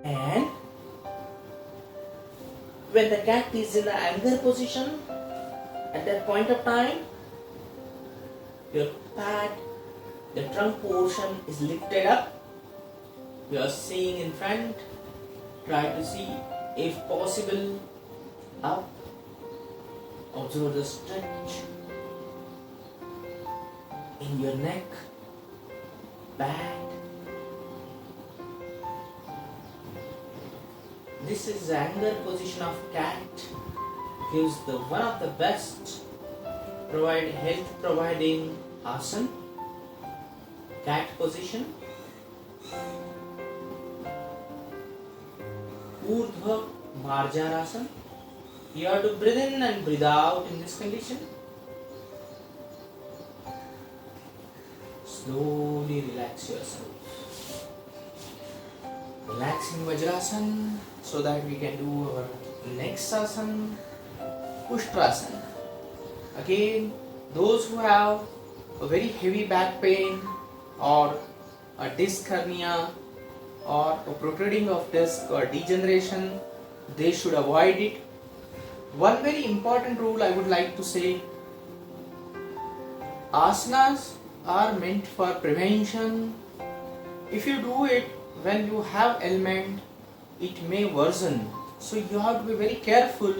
And when the cat is in the anger position, at that point of time, your pad, the trunk portion is lifted up. You are seeing in front. Try to see, if possible, up. Observe the stretch in your neck, back. This is the anger position of cat. Gives the one of the best health providing asana. Cat position. Urdhva Marjanasana. You have to breathe in and breathe out in this condition. Slowly relax yourself. Relax in Vajrasana so that we can do our next asana, Ushtrasana. Again, those who have a very heavy back pain or a disc hernia or a protruding of disc or degeneration, they should avoid it. One very important rule I would like to say, asanas are meant for prevention. If you do it when you have ailment, it may worsen. So you have to be very careful.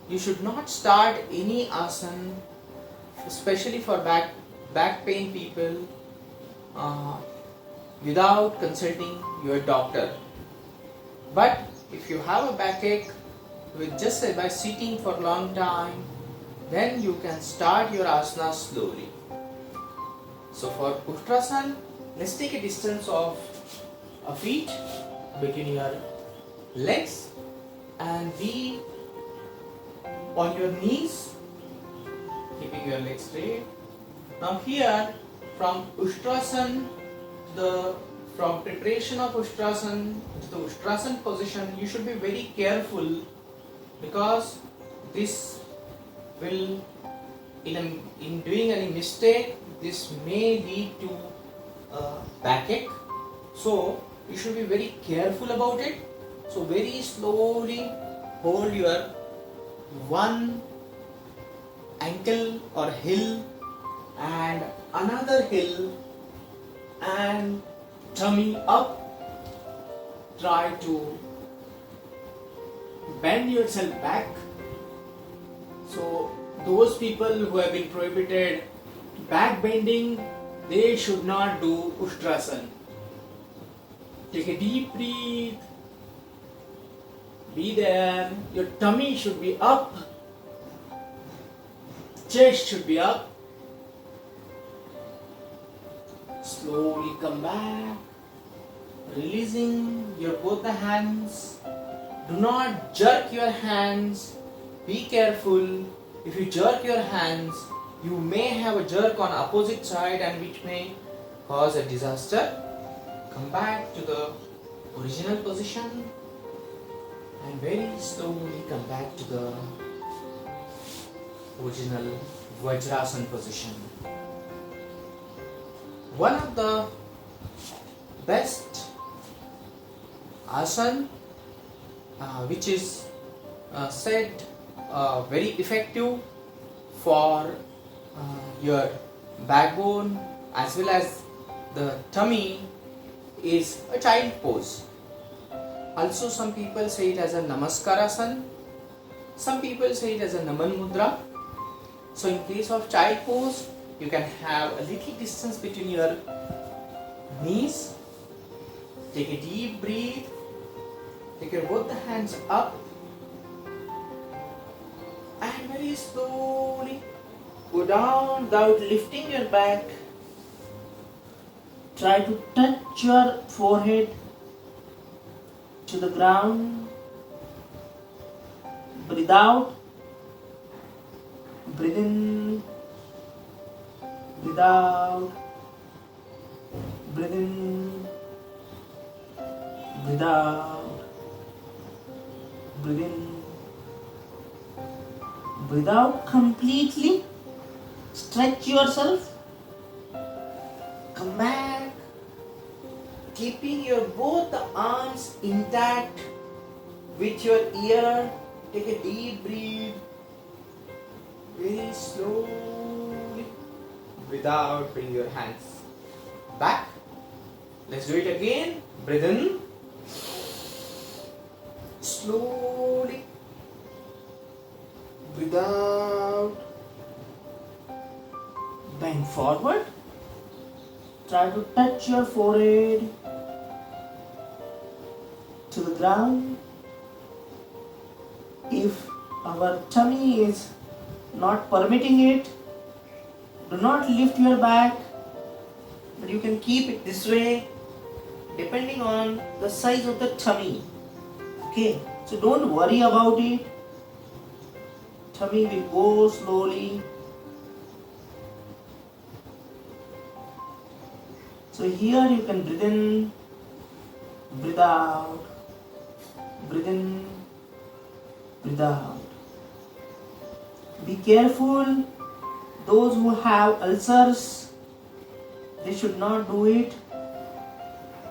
You should not start any asana, especially for back pain people, without consulting your doctor. But if you have a backache, with just by sitting for a long time, then you can start your asana slowly. So for Ushtrasana, let's take a distance of a feet between your legs and be on your knees, keeping your legs straight. Now here, from Ushtrasana, from preparation of Ushtrasana to the Ushtrasana position, you should be very careful, because this will, in doing any mistake, this may lead to backache. So you should be very careful about it. So very slowly hold your one ankle or heel and another heel and tummy up. Try to bend yourself back. So those people who have been prohibited back bending, they should not do Ushtrasana. Take a deep breath. Be there. Your tummy should be up. Chest should be up. Slowly come back. Releasing your both the hands. Do not jerk your hands. Be careful. If you jerk your hands, you may have a jerk on opposite side and which may cause a disaster. Come back to the original position and very slowly come back to the original Vajrasana position. One of the best asana which is said very effective for your backbone as well as the tummy is a child pose. Also some people say it as a Namaskarasana. Some people say it as a Naman Mudra. So in case of child pose, you can have a little distance between your knees. Take a deep breath. Take your both the hands up. And very slowly go down without lifting your back. Try to touch your forehead to the ground. Breathe out. Breathe in. Breathe out. Breathe in. Breathe out. Breathe in. Breathe out completely. Stretch yourself. Come back. keeping your both the arms intact with your ear. Take a deep breath, very slowly. Without bring your hands back. Let's do it again. Breathe in. Slowly. Breathe out. Bend forward. Try to touch your forehead to the ground. If our tummy is not permitting it, do not lift your back, but you can keep it this way depending on the size of the tummy. Okay, so don't worry about it. Tummy will go slowly. So here you can breathe in, breathe out, breathe in, breathe out. Be careful. Those who have ulcers, they should not do it.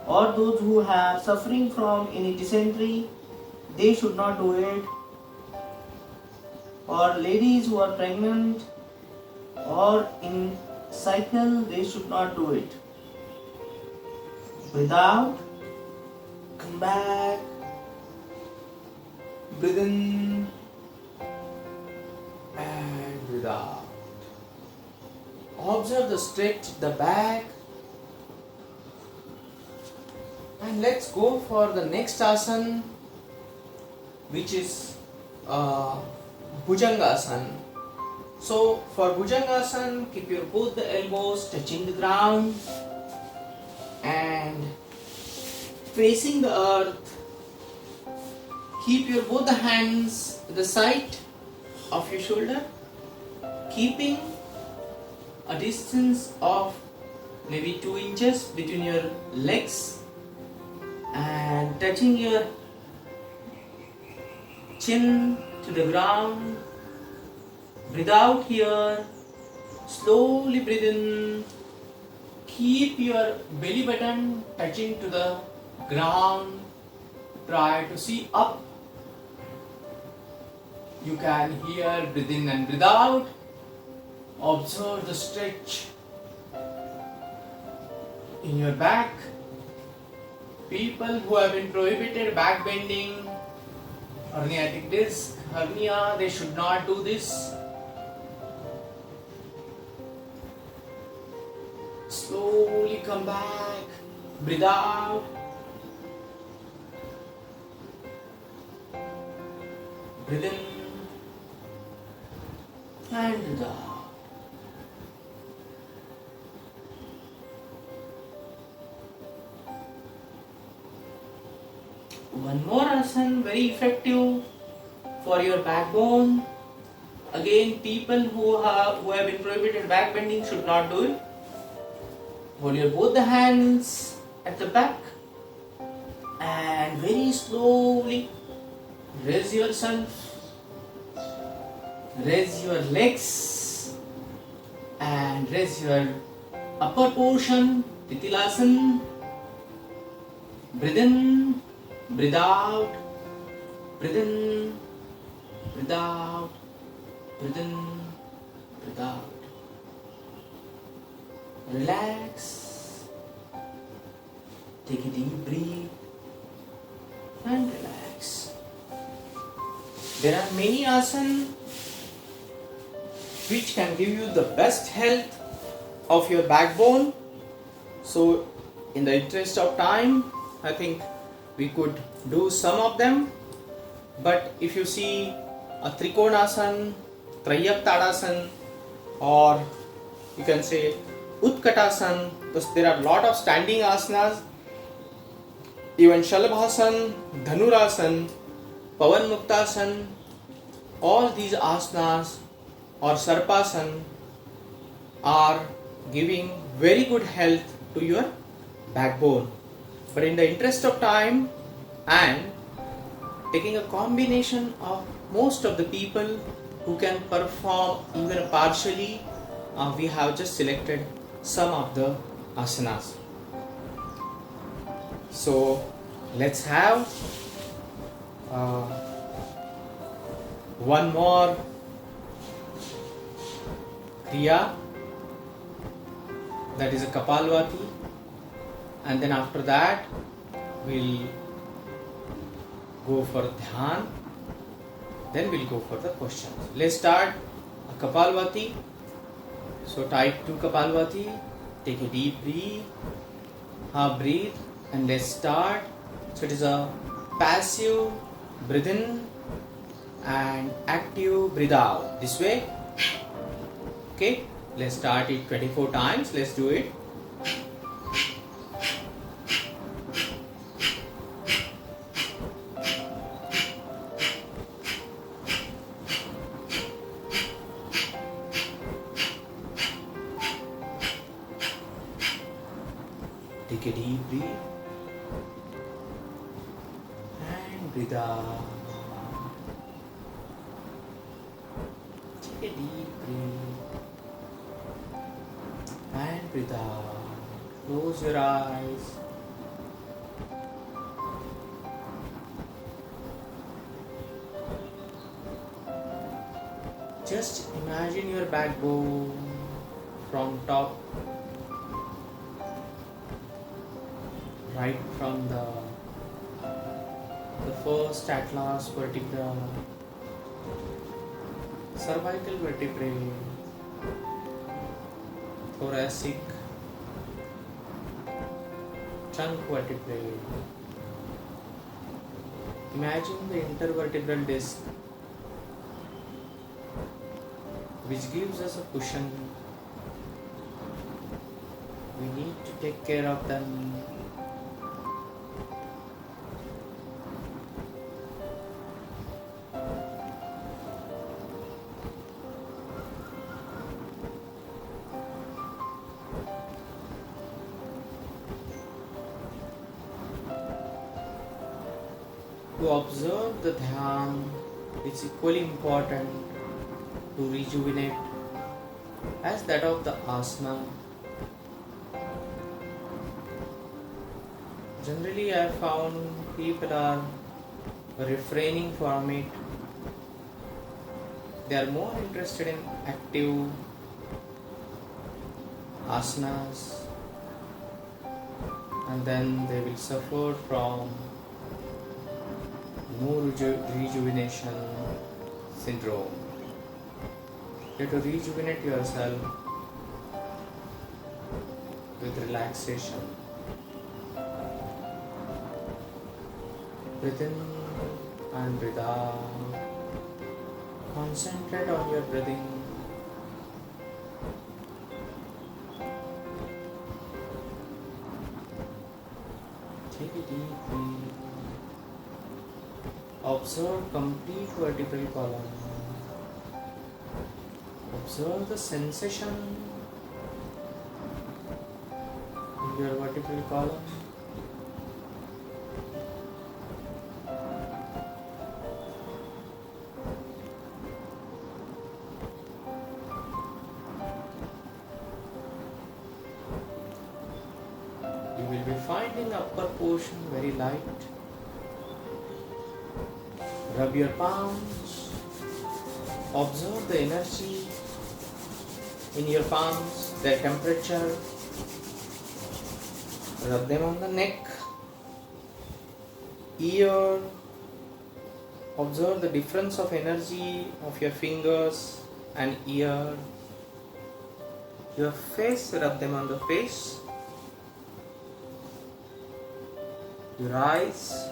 Or those who have suffering from any dysentery, they should not do it. Or ladies who are pregnant or in cycle, they should not do it. Breathe out, come back, breathe in and breathe out. Observe the stretch, the back. And let's go for the next asana, which is Bhujangasana. So for Bhujangasana, keep your both the elbows touching the ground and facing the earth. Keep your both the hands at the side of your shoulder, keeping a distance of maybe 2 inches between your legs and touching your chin to the ground. Breathe out here. Slowly breathe in. Keep your belly button touching to the ground. Try to see up. You can here breathe in and breathe out. Observe the stretch in your back. People who have been prohibited back bending, herniatic disc, hernia, they should not do this. Slowly come back, breathe out, breathe in and breathe out. One more asana, very effective for your backbone. Again, people who have been prohibited back bending should not do it. Hold your both the hands at the back and very slowly raise yourself, raise your legs and raise your upper portion, Titilasana. Breathe in, breathe out, breathe in, breathe out, breathe in, breathe out. Relax. Take a deep breath and relax. There are many asanas which can give you the best health of your backbone. So, in the interest of time, I think we could do some of them. But if you see a Trikonasana, Trayaktadasana, or you can say Utkatasana, there are a lot of standing asanas, even Shalabhasana, Dhanurasana, Pavan Muktasana, all these asanas or Sarpasana are giving very good health to your backbone. But in the interest of time and taking a combination of most of the people who can perform even partially, we have just selected some of the asanas. So let's have uh, one more kriya, that is a Kapalbhati, and then after that we'll go for dhyan, then we'll go for the questions. Let's start a Kapalbhati. So type 2 Kapalbhati, take a deep breathe, and let's start. So it is a passive breathe in and active breathe out, this way. Okay, let's start it 24 times. Let's do it. Take a deep breath and breathe out. Take a deep breath and breathe out. Close your eyes. Just imagine your backbone from top, right from the first atlas vertebra, cervical vertebrae, thoracic, trunk vertebrae. Imagine the intervertebral disc, which gives us a cushion. We need to take care of them. To observe the dhyan, it's equally important to rejuvenate as that of the asana. Generally, I found people are refraining from it. They are more interested in active asanas, and then they will suffer from no rejuvenation syndrome. You have to rejuvenate yourself with relaxation. Breathe in and breathe out. Concentrate on your breathing. Take a deep breath. Observe complete vertebral column. Observe the sensation in your vertebral column. You will be finding the upper portion very light. Rub your palms. Observe the energy in your palms, their temperature. Rub them on the neck, ear. Observe the difference of energy of your fingers and ear. Your face, rub them on the face. Your eyes.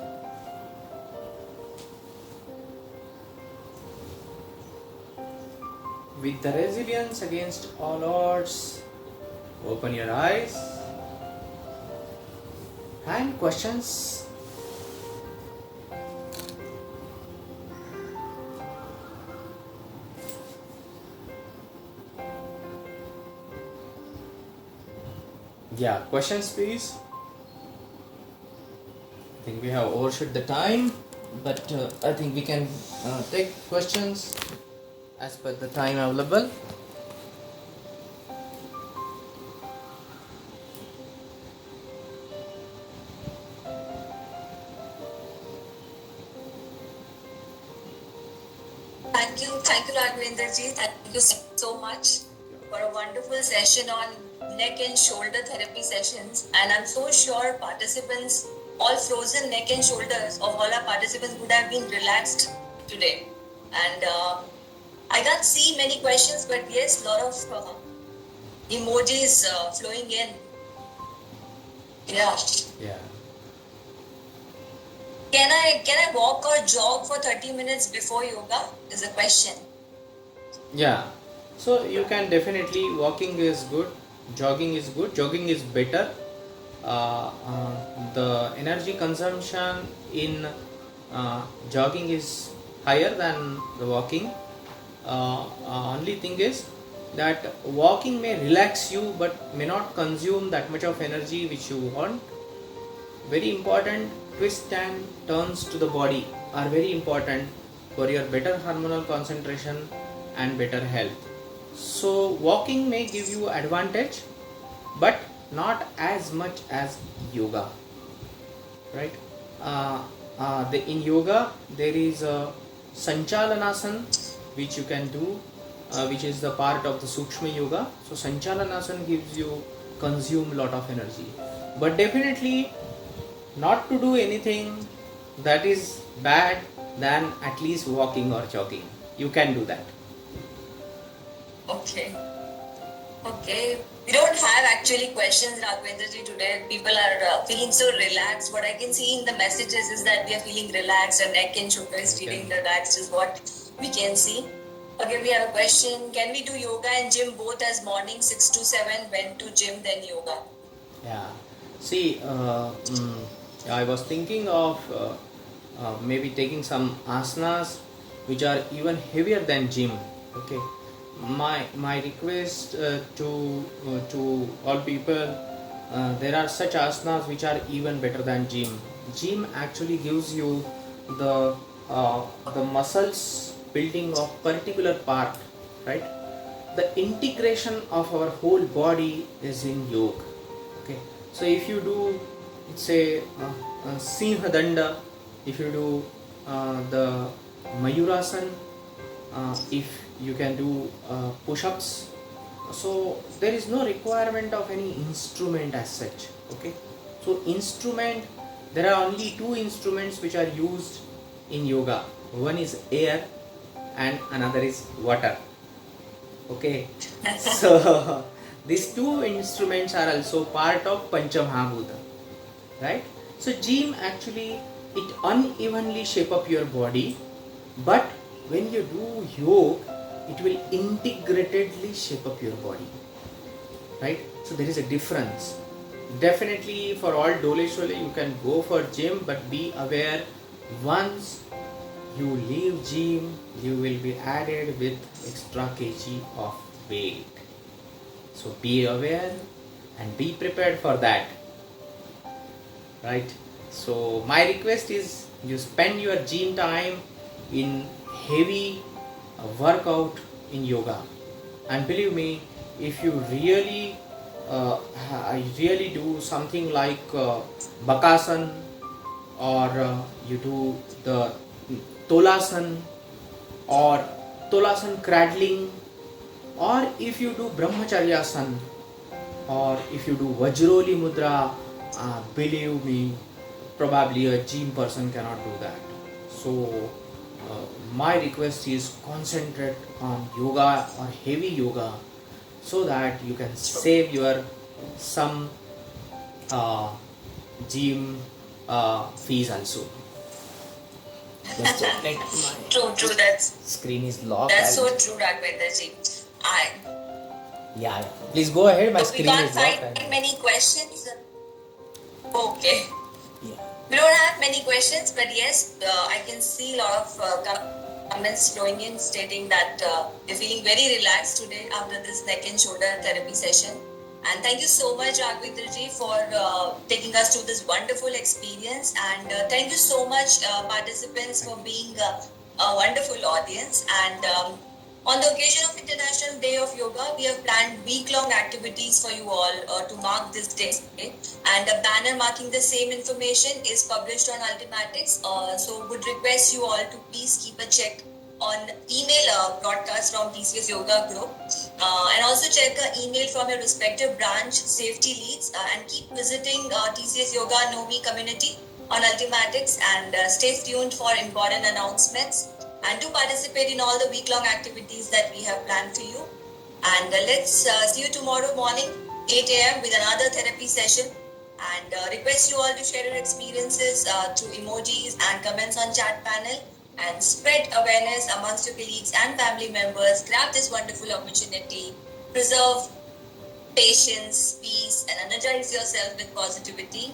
With the resilience against all odds, open your eyes. And questions? Yeah, questions please. I think we have overshot the time, but I think we can take questions as per the time available. Thank you, Raghavendra ji. Thank you so much for a wonderful session on neck and shoulder therapy sessions. And I'm so sure participants, all frozen neck and shoulders of all our participants would have been relaxed today. And I can't see many questions, but yes, a lot of emojis flowing in. Yeah. Yeah. Can I walk or jog for 30 minutes before yoga? Is a question. Yeah. So you can definitely, walking is good, jogging is good, jogging is better. The energy consumption in jogging is higher than the walking. Only thing is that walking may relax you but may not consume that much of energy which you want. Very important twists and turns to the body are very important for your better hormonal concentration and better health. So walking may give you advantage, but not as much as yoga, right? In yoga there is a sanchalanasana which you can do, which is the part of the sukshma yoga. So sanchalanasana gives you consume lot of energy, but definitely not to do anything that is bad than at least walking or jogging. You can do that. Okay. Okay. We don't have actually questions, Raghavendra ji, today. People are feeling so relaxed. What I can see in the messages is that we are feeling relaxed and neck and shoulder is feeling relaxed is what we can see. Okay, we have a question. Can we do yoga and gym both as morning 6 to 7? When to gym, then yoga? Yeah. See, I was thinking of maybe taking some asanas which are even heavier than gym. Okay. My request to all people, there are such asanas which are even better than gym. Gym actually gives you the muscles building of particular part, right? The integration of our whole body is in yoga. Okay, so if you do, say, Sinha Danda, if you do the Mayurasana, if you can do push-ups, so there is no requirement of any instrument as such. Okay, so instrument, there are only two instruments which are used in yoga. One is air and another is water. Okay, so these two instruments are also part of Panchamahabhuta, right? So gym actually, it unevenly shape up your body, but when you do yoga, it will integratedly shape up your body, right? So there is a difference. Definitely for all dole shole you can go for gym, but be aware, once you leave gym, you will be added with extra kg of weight. So be aware and be prepared for that, right? So my request is, you spend your gym time in heavy workout in yoga, and believe me, if you really do something like Bakasan, or you do the Tolasan or Tolasan cradling, or if you do Brahmacharyasan, or if you do Vajroli Mudra, believe me, probably a gym person cannot do that. So my request is, concentrate on yoga or heavy yoga, so that you can save your some gym fees also. Just let my True, that's screen is locked. That's so true, Raghavendra ji. Yeah. Please go ahead. My screen We can't is locked. find many questions. Okay. Yeah. We don't have many questions, but yes, I can see a lot of comments flowing in stating that you're feeling very relaxed today after this neck and shoulder therapy session. And thank you so much, Raghavendra ji, for taking us to this wonderful experience. And thank you so much, participants, for being a wonderful audience. And on the occasion of International Day of Yoga, we have planned week-long activities for you all to mark this day. And a banner marking the same information is published on Ultimatics. So would request you all to please keep a check on email broadcast from TCS Yoga Group. And also check an email from your respective branch safety leads and keep visiting TCS Yoga Nomi community on Ultimatics and stay tuned for important announcements and to participate in all the week-long activities that we have planned for you. And let's see you tomorrow morning, 8 a.m. with another therapy session. And request you all to share your experiences through emojis and comments on chat panel and spread awareness amongst your colleagues and family members. Grab this wonderful opportunity, preserve patience, peace, and energize yourself with positivity.